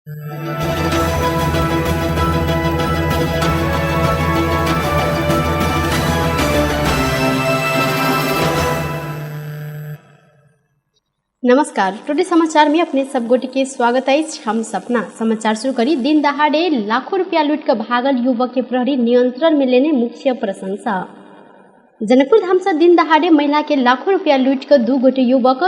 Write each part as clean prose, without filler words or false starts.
नमस्कार, टुडे समाचार में अपने सब गोटे के स्वागत है। हम सपना समाचार शुरू करी। दिन दहाड़े लाखों रुपया लूट कर भागल युवक के प्रहरी नियंत्रण में लेने मुख्य प्रशंसा। जनकपुर धाम से दिन दहाड़े महिला के लाखों रुपया लूट कर 2 गोटे युवक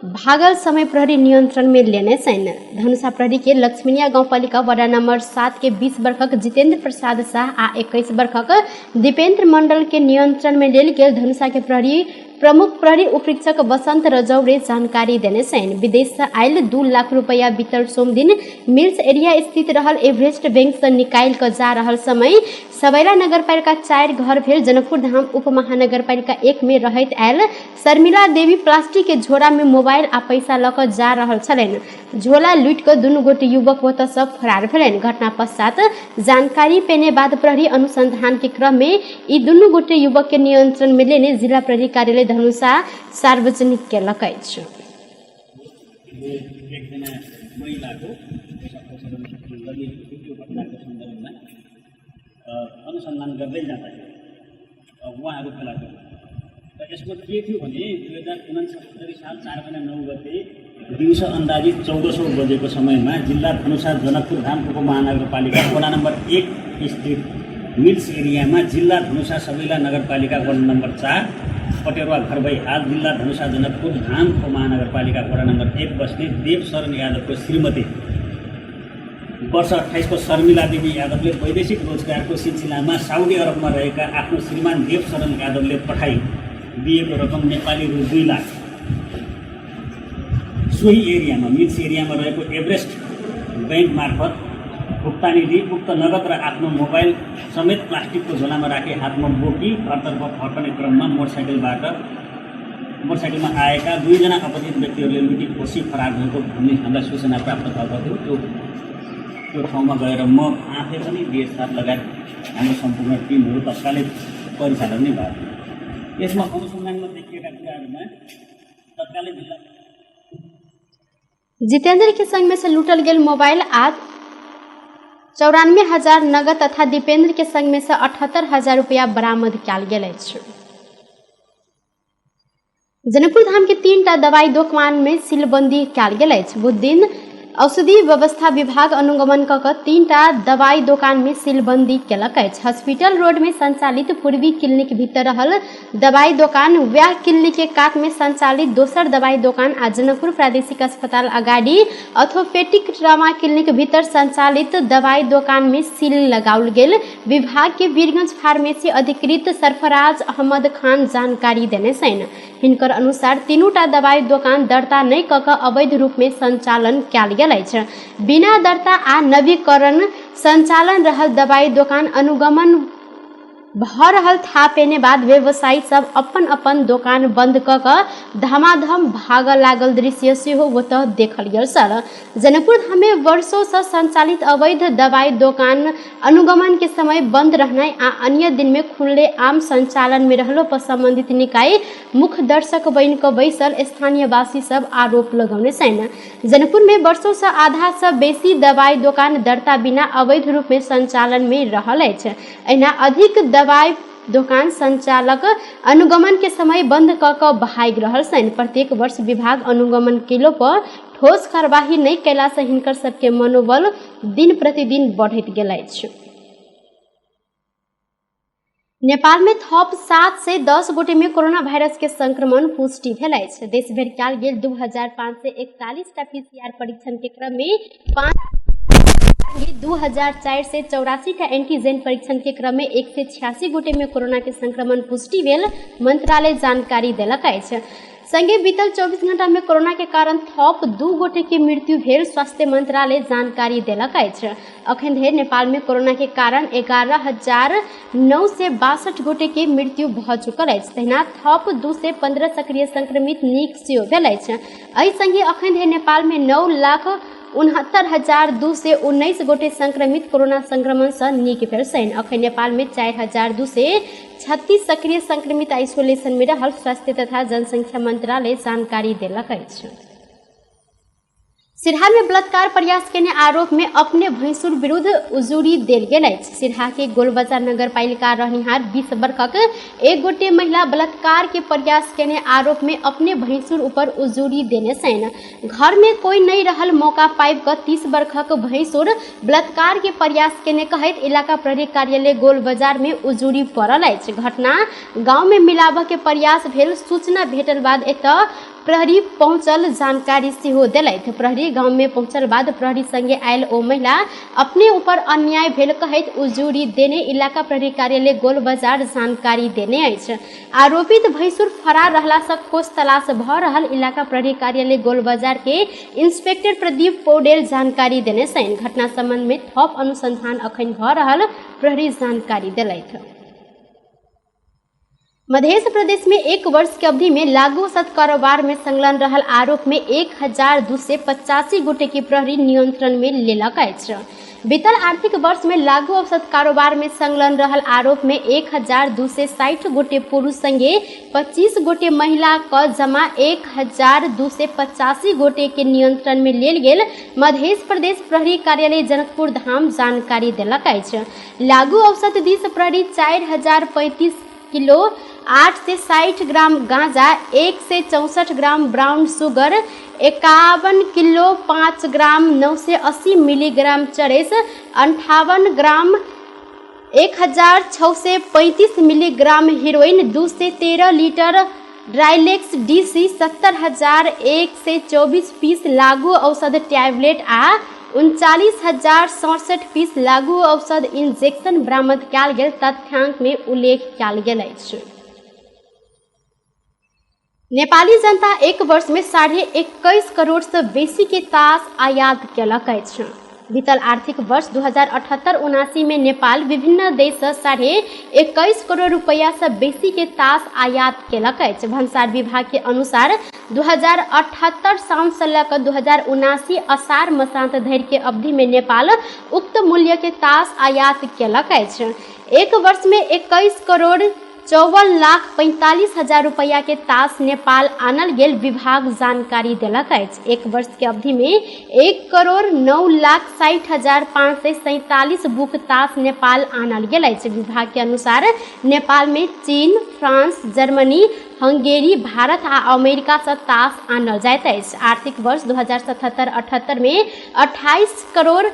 भागल समय प्रहरी नियंत्रण में लेने सैन्य धनुषा प्रहरी के लक्ष्मीनिया गाउँपालिका वडा नंबर 7 के 20 वर्षक जितेंद्र प्रसाद शाह आ 21 वर्षक दीपेंद्र मंडल के नियंत्रण में लेल गेल धनुषा के प्रहरी प्रमुख प्रहरी उपरीक्षक बसंत रजौरे जानकारी देने सैन विदेश से आयल 2 लाख रुपया बीतल सोम दिन मिल्स एरिया स्थित रहल एवरेस्ट बैंक से निकाल कर जा रहल समय सबैला नगरपालिका 4 घर भेल जनकपुर धाम उप महानगरपालिका 1 में रहत आयल शर्मिला देवी प्लास्टिक के झोरा में मोबाइल आ पैसा लकर जा रहल छलैन। झोला लूट कर 2 गोटे युवक ओतऽ से फरार भेलैन। घटना पश्चात जानकारी पेने बाद प्रहरी अनुसंधान के क्रम में ई 2 गोटे युवक के नियंत्रण में लेने जिला प्रहरी कार्यालय धनुषा सार्वजनिक केलक अछि। अनुसन्धान गर्दै जाँदाखेरि उहाँहरू फेला परे र यसको के थियो भने 2069 साल 4 महिना 9 गते दिउँसो अन्दाजित 1400 बजेको समयमा जिल्ला धनुषा जनकपुर धाम उपमहानगरपालिका वडा नम्बर 1 स्थित मिल्स एरियामा जिल्ला धनुषा सबैला नगरपालिका वडा नम्बर 4 पटेरुवा घर भई हाल जिल्ला धनुषा जनकपुर धाम उपमहानगरपालिका वडा नम्बर 1 बस्ने देवशरण यादवको श्रीमती वर्ष 28 को शर्मिला देवी यादवले वैदेशिक रोजगारको सिलसिलामा साउदी अरबमा रहेका आफ्नो श्रीमान देवशरण यादवले पठाइदिएको रकम नेपाली रु 2 लाख सोही एरियामा मिल्स एरियामा रहेको एभरेस्ट बैंक मार्फत भुक्तानी दिई उक्त नगद र आफ्नो मोबाइल समेत प्लास्टिकको झोलामा राखी हातमा बोकी घरतर्फ फर्कने क्रममा मोटरसाइकलमा आएका 2 जना अपराधित व्यक्तिहरूले लुटी खोसी फरार भएको भन्ने हामीलाई सूचना प्राप्त भएको थियो। त्यो ठाउँमा गएर म आफै पनि DSR लगायत हाम्रो सम्पूर्ण टिमहरू तत्कालै परिचालन नै भयो। यसमा अनुसन्धानमा देखिएका कुराहरूमा तत्कालै जिल्ला जितेंद्र के संग में से लूटल गेल मोबाइल आज 94,000 नगद तथा दीपेंद्र के संग में से 78,000 रुपया बरामद किया गेल अछि। जनकपुर धाम के 3टा दवाई दुकान में सीलबंदी किया गेल अछि। बुध दिन औषधि व्यवस्था विभाग अनुगमन कऽ 3टा दवाई दुकान में सीलबंदी केलक अछि। हॉस्पिटल रोड में संचालित पूर्वी क्लिनिक भीतर रहल दवाई दुकान, व्याह क्लिनिक के कात में संचालित दोसर दवाई दुकान आ जनकपुर प्रादेशिक अस्पताल अगाडि ऑर्थोपेडिक ट्रामा क्लिनिक भीतर संचालित दवाई दुकान में सील लगाओल गेल। विभाग के वीरगंज फार्मेसी अधिकृत सरफराज अहमद खान जानकारी देने सैन। हिनकर अनुसार तीनोटा दवाई दुकान दर्ता नहीं कऽ अवैध रूप में संचालन कयल गेल अछि। बिना दर्ता आ नवीकरण संचालन रहल दवाई दुकान अनुगमन भ रहल था पेने बाद व्यवसायी सब अपन अपन दुकान बंद कऽ धमाधम भाग लागल दृश्य सेहो ओतऽ देखल गेल सर। जनकपुर धाम में वर्षों से संचालित अवैध दवाई दुकान अनुगमन के समय बंद रहना आ अन्य दिन में खुले आम संचालन में रहलो पर संबंधित निकाय मुख्य दर्शक बन कऽ बैसल स्थानीय वासी सब आरोप लगौने सैन। जनकपुर में वर्षों से आधा से बेसी दवाई दुकान दर्ता बिना अवैध रूप में संचालन में रहल अछि। एना अधिक दवाई दुकान संचालक अनुगमन के समय बंद कऽ भाग रहल सैन। प्रत्येक वर्ष विभाग अनुगमन केलो पर ठोस कार्यवाही नहीं कैला से हिनकर सबके मनोबल दिन प्रतिदिन बढ़ैत गेल अछि। नेपाल में थप 7 से 10 गोटे में कोरोना वायरस के संक्रमण पुष्टि भेल अछि। देश भर कयल गेल 2541टा PCR परीक्षण के क्रम में 2004 से 84टा एंटीजन परीक्षण के क्रम में 186 गोटे में कोरोना के संक्रमण पुष्टि भेल मंत्रालय जानकारी देलक अछि। संगे बीतल 24 घंटा में कोरोना के कारण थप 2 गोटे की मृत्यु भेल स्वास्थ्य मंत्रालय जानकारी देलक अछि। अखन धरि नेपाल में कोरोना के कारण 11,962 गोटे की मृत्यु भ चुकल अछि। तहिना थप 2 से 15 सक्रिय संक्रमित नीक सेहो भेल अछि। एहि संगे अखन धरि नेपाल में 9,69,219 गोटे संक्रमित कोरोना संक्रमण से नीक भेल छनि। अखन नेपाल में 4,236 सक्रिय संक्रमित आइसोलेशन में रहल स्वास्थ्य तथा जनसंख्या मंत्रालय जानकारी देलक अछि। सिरहा में बलात्कार प्रयास के आरोप में अपने भैंसुर विरुद्ध उजूरी देल गेल अछि। सिरहा के गोलबाजार नगर पालिका रहनिहार 20 वर्षक एक गोटे महिला बलात्कार के प्रयास के आरोप में अपने भैंसुर ऊपर उजूरी देने छनि। घर में कोई नहीं रहल मौका पाबि कऽ 30 वर्षक भैंसुर बलात्कार के प्रयास के कहैत इलाका प्रहरी कार्यालय गोलबाजार में उजूरी पड़ल अछि। घटना गाँव में मिलाबऽ के प्रयास भेल। सूचना भेटल बाद एतऽ प्रहरी पहुंचल जानकारी सेहो देलथि। प्रहरी गांव में पहुंचल बाद प्रहरी संगे आयल ओ महिला अपने ऊपर अन्याय भेल कहैत उजूरी देने इलाका प्रहरी कार्यालय गोलबाजार जानकारी देने अछि। आरोपित भैंसुर फरार रहला से खोज तलाश भऽ रहल इलाका प्रहरी कार्यालय गोलबाजार के इंस्पेक्टर प्रदीप पौडेल जानकारी देने छनि। घटना संबंध में थप अनुसंधान अखन भऽ रहल प्रहरी जानकारी देलथि। मध्य प्रदेश में 1 वर्ष की अवधि में लागू औषध कारोबार में संलग्न रहल आरोप में 1285 गोटे की प्रहरी नियंत्रण में लेलक अछि। बीतल आर्थिक वर्ष में लागू औषध कारोबार में संलग्न रहल आरोप में 1260 गोटे पुरुष संगे 25 गोटे महिला क जमा 1285 गोटे के नियंत्रण में लेल गेल मध्य प्रदेश प्रहरी कार्यालय जनकपुर धाम जानकारी देलक अछि। लागू औषध दिस प्रहरी 4035 किलो 8 से 60 ग्राम गांजा, 1 से 64 ग्राम ब्राउन शुगर, 51 किलो 5 ग्राम 980 मिलीग्राम चरस, 58 ग्राम 1635 मिलीग्राम हीरोइन, 2 से 13 लीटर ड्राइलेक्स डीसी, 70,001 से 24 पीस लागू औषध टैबलेट आ 39,067 पीस लागू औषध इंजेक्शन बरामद कयल गेल तथ्यांक में उल्लेख कयल गेल अछि। नेपाली जनता 1 वर्ष में 21.5 करोड़ से बेसी के तास आयात केलक अछि। बीतल आर्थिक वर्ष 2078-79 में नेपाल विभिन्न देश से 21.5 करोड़ रुपया से बेसी के तास आयात केलक अछि। भंसार विभाग के अनुसार 2078 साउन से लऽ 2079 असार मसांत धरि के अवधि में नेपाल उक्त मूल्य के तास आयात केलक अछि। 1 वर्ष में 21 करोड़ 54,45,000 रुपया के तास नेपाल आनल गेल विभाग जानकारी देलक अछि। 1 वर्ष के अवधि में 1 करोड़ 9,60,547 बुक तास नेपाल आनल गेल अछि। विभाग के अनुसार नेपाल में चीन, फ्रांस, जर्मनी, हंगेरी, भारत आ अमेरिका से तास आनल जाइत अछि। आर्थिक वर्ष 2077-78 में 28 करोड़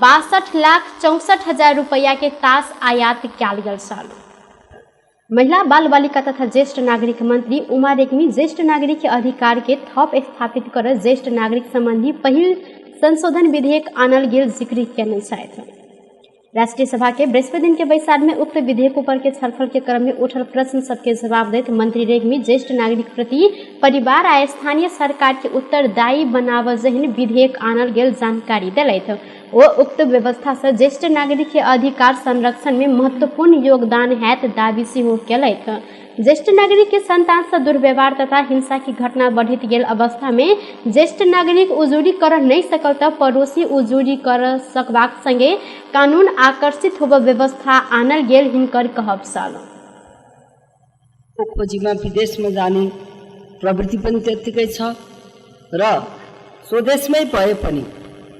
62,64,000 रुपया के तास आयात कयल गेल छल। महिला बाल बालिका तथा ज्येष्ठ नागरिक मंत्री उमा रेग्मी ज्येष्ठ नागरिक के अधिकार के थप स्थापित कर ज्येष्ठ नागरिक संबंधी पहिल संशोधन विधेयक आनल गेल जिक्र केने छथि। राष्ट्रीय सभा के बृहस्पति दिन के बैसार में उक्त विधेयक पर के छलफल के क्रम में उठल प्रश्न सबके जवाब दैत मंत्री रेग्मी ज्येष्ठ नागरिक प्रति परिवार आ स्थानीय सरकार के उत्तरदायी बनाव जहन विधेयक आनल गेल जानकारी देलथि। वो उक्त व्यवस्था से ज्येष्ठ नागरिक के अधिकार संरक्षण में महत्वपूर्ण योगदान हैत दावी सेहो केलथि। ज्येष्ठ नागरिक के संतान से दुर्व्यवहार तथा हिंसा की घटना बढ़त गेल अवस्था में ज्येष्ठ नागरिक उजूरी कर नहीं सकल तो पड़ोसी उजूरी कर सकबाक संगे कानून आकर्षित होब व्यवस्था आनल गेल हिनकर कहब छल। खोजीमा विदेश में जाने प्रवृत्ति पनि त्यतिकै छ र स्वदेशमै भए पनि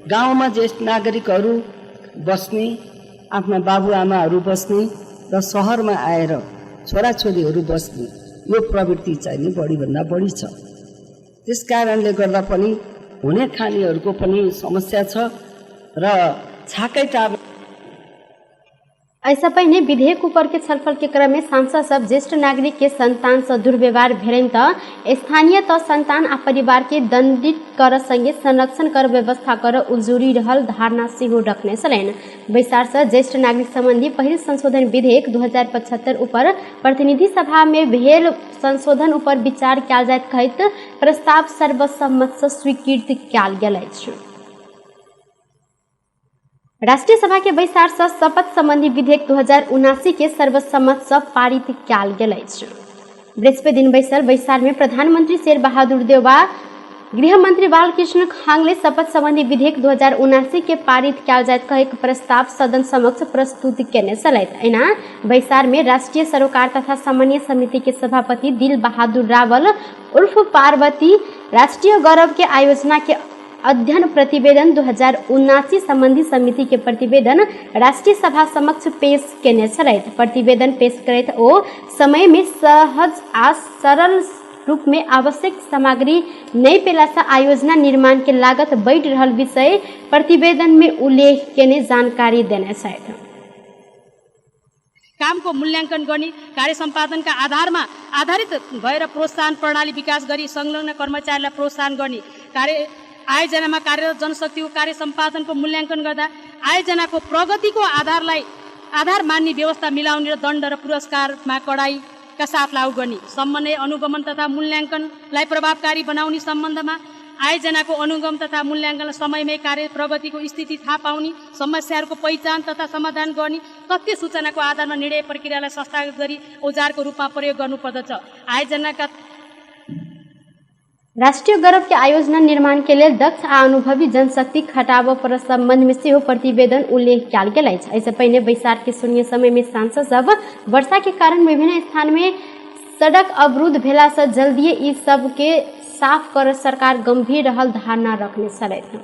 गाउँमा ज्येष्ठ नागरिकहरू बस्ने, आफ्ना बाबुआमाहरू बस्ने र सहरमा आएर छोराछोरीहरू बस्ने यो प्रवृत्ति चाहिँ नि बढीभन्दा बढी छ। त्यस कारणले गर्दा पनि हुने खानेहरूको पनि समस्या छ र छाकै टार। ऐसा पहले विधेयक ऊपर के छलफल के क्रम में सांसद सब ज्येष्ठ नागरिक के संतान से दुर्व्यवहार भेलन त स्थानीय त संतान आ परिवार के दंडित कर संगे संरक्षण कर व्यवस्था कर उजूरी रहल धारणा सेहो रखने छलैन। बैसार से ज्येष्ठ नागरिक संबंधी पहिल संशोधन विधेयक 2075 ऊपर प्रतिनिधि सभा में भेल संशोधन ऊपर विचार कयल जाइत कहैत प्रस्ताव सर्वसम्मत से स्वीकृत कयल गेल अछि। राष्ट्रीय सभा के बैसार से शपथ संबंधी विधेयक 2079 के सर्वसम्मत से पारित कयल गेल अछि। बृहस्पति दिन बैसल बैसार में प्रधानमंत्री शेर बहादुर देउवा, गृह मंत्री बालकृष्ण खांगले शपथ संबंधी विधेयक 2079 के पारित कयल जाइत कह एक प्रस्ताव सदन समक्ष प्रस्तुत केने छलथि। एना बैसार में राष्ट्रीय सरोकार तथा समन्वय समिति के सभापति दिल बहादुर रावल उर्फ पार्वती राष्ट्रीय गौरव के आयोजना के अध्ययन प्रतिवेदन 2079 संबंधी समिति के प्रतिवेदन राष्ट्रीय सभा समक्ष पेश केने छलथि। प्रतिवेदन पेश करैत ओ समय में सहज आ सरल रूप में आवश्यक सामग्री नहीं पेला से आयोजना निर्माण के लागत बढ़ रहल विषय प्रतिवेदन में उल्लेख केने जानकारी देने छथि। कामको मूल्याङ्कन गर्ने कार्य सम्पादनका आधारमा आधारित भएर प्रोत्साहन प्रणाली विकास गरी संलग्न कर्मचारीलाई प्रोत्साहन गर्ने कार्य आयोजनामा कार्यरत जनशक्तिको कार्य सम्पादनको मूल्याङ्कन गर्दा आयोजनाको प्रगतिको आधार मान्ने व्यवस्था मिलाउने र दण्ड र पुरस्कारमा कडाइका साथ लागू गर्ने, समन्वय अनुगमन तथा मूल्याङ्कनलाई प्रभावकारी बनाउने सम्बन्धमा आयोजनाको अनुगमन तथा मूल्याङ्कन समयमै कार्य प्रगतिको स्थिति थाहा पाउने, समस्याहरूको पहिचान तथा समाधान गर्ने, तथ्य सूचनाको आधारमा निर्णय प्रक्रियालाई संस्थागत गरी औजारको रूपमा प्रयोग गर्नुपर्दछ। आयोजनाका राष्ट्रीय गौरव के आयोजना निर्माण के लिए दक्ष आ अनुभवी जनशक्ति खटाव पर संबंध में से प्रतिवेदन उल्लेख किया गेल अछि। ऐसे पहले बैसाख के शून्य समय में सांसद सब वर्षा के कारण विभिन्न स्थान में सड़क अवरुद्ध भेला से जल्दी ई सब के साफ कर सरकार गंभीर रहल धारणा रखने छलथि।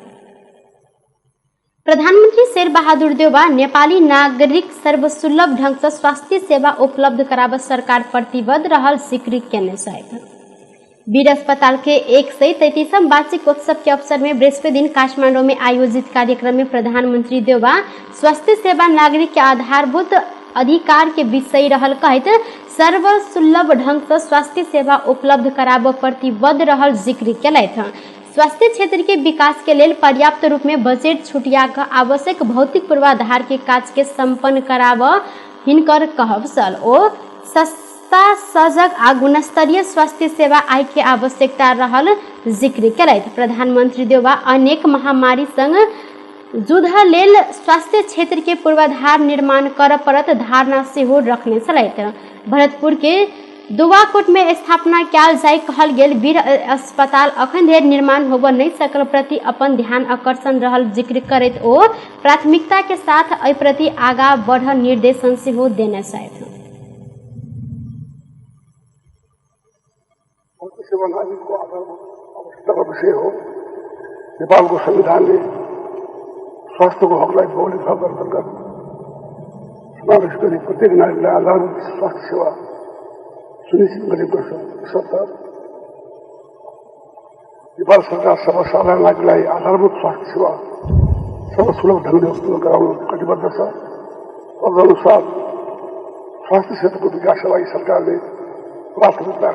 प्रधानमंत्री शेर बहादुर देउवा नेपाली नागरिक सर्वसुलभ ढंग से स्वास्थ्य सेवा उपलब्ध कराब सरकार प्रतिबद्ध रहल स्वीकृत केने छथि। वीर अस्पताल के 133वां वार्षिक उत्सव के अवसर में बृहस्पति दिन काठमांडू में आयोजित कार्यक्रम में प्रधानमंत्री देउवा स्वास्थ्य सेवा नागरिक के आधारभूत अधिकार के विषय रहल कहत सर्वसुलभ ढंग से स्वास्थ्य सेवा उपलब्ध कराब प्रतिबद्ध रहल जिक्र केलथि। स्वास्थ्य क्षेत्र के विकास के लिए पर्याप्त रूप में बजट छुटिया का आवश्यक भौतिक पूर्वाधार के काज के संपन्न कराब हिनकर कहब छल। ओ सस्ता सजग आ गुणस्तरीय स्वास्थ्य सेवा आय के आवश्यकता रहल जिक्र केलथि। प्रधानमंत्री देउवा अनेक महामारी संग जुध लेल स्वास्थ्य क्षेत्र के पूर्वाधार निर्माण कर परत धारणा से हो रखने छलथि। भरतपुर के दुवाकोट में स्थापना कयल जाय कहल गेल वीर अस्पताल अखन धरि निर्माण होब नहीं सकल प्रति अपन ध्यान आकर्षण रहल जिक्र करैत ओ प्राथमिकता के साथ एहि प्रति आगा बढ़ निर्देशन से हो देने छथि। विषय हो नेपालको संविधानले स्वास्थ्यको हकलाई मौलिक हक अन्तर्गत समावेश गरी प्रत्येक नागरिकलाई आधारभूत स्वास्थ्य सेवा सुनिश्चित गरेको सत्ता नेपाल सरकार सर्वसाधारण नागरिकलाई आधारभूत स्वास्थ्य सेवा सर्वसुलभ ढङ्गले उपलब्ध गराउन कटिबद्ध छ। तदनुसार स्वास्थ्य क्षेत्रको विकासका लागि सरकारले प्राथमिकता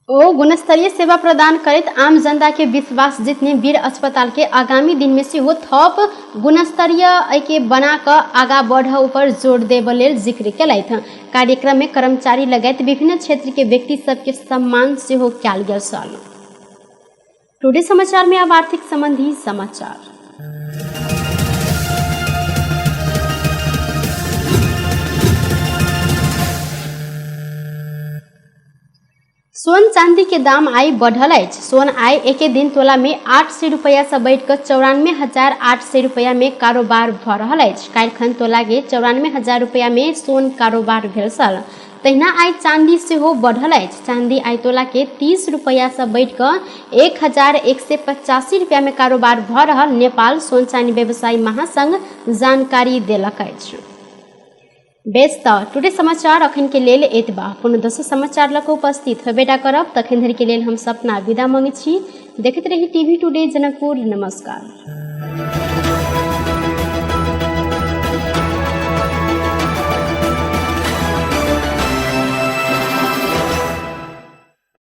ओ गुणस्तरीय सेवा प्रदान करित आम जनता के विश्वास जितने वीर अस्पताल के आगामी दिन में से हो थप गुणस्तरीय के बना कर आगा बढ़ ऊपर जोर देव लेल जिक्र केलथि। कार्यक्रम में कर्मचारी लगायत विभिन्न क्षेत्र के व्यक्ति सबके सम्मान से हो कयल गेल छल। टुडे समाचार में अब आर्थिक संबंधी समाचार। सोन चांदी के दाम आई बढ़ल अछि। सोन आई एक दिन तोला में 800 रुपया से बढ़ कर 94,800 रुपया में कारोबार भ रहल अछि। काल्हि तोला के 94,000 रुपया में सोन कारोबार भेल छल। तहिना आई चांदी से हो बढ़ल अछि। चांदी आई तोला के 30 रुपया से बढ़ कर 1,185 रुपया में कारोबार भ रहल नेपाल सोन चांदी व्यवसायी महासंघ जानकारी देलक अछि। बेस्त टुडे समाचार अखन के लेल एतबा। पुनः दोसर समाचार लक उपस्थित हेबेटा करब। तखन धरि के लेल हम सपना विदा मांगै छी। देखैत रही टीवी टुडे जनकपुर। नमस्कार।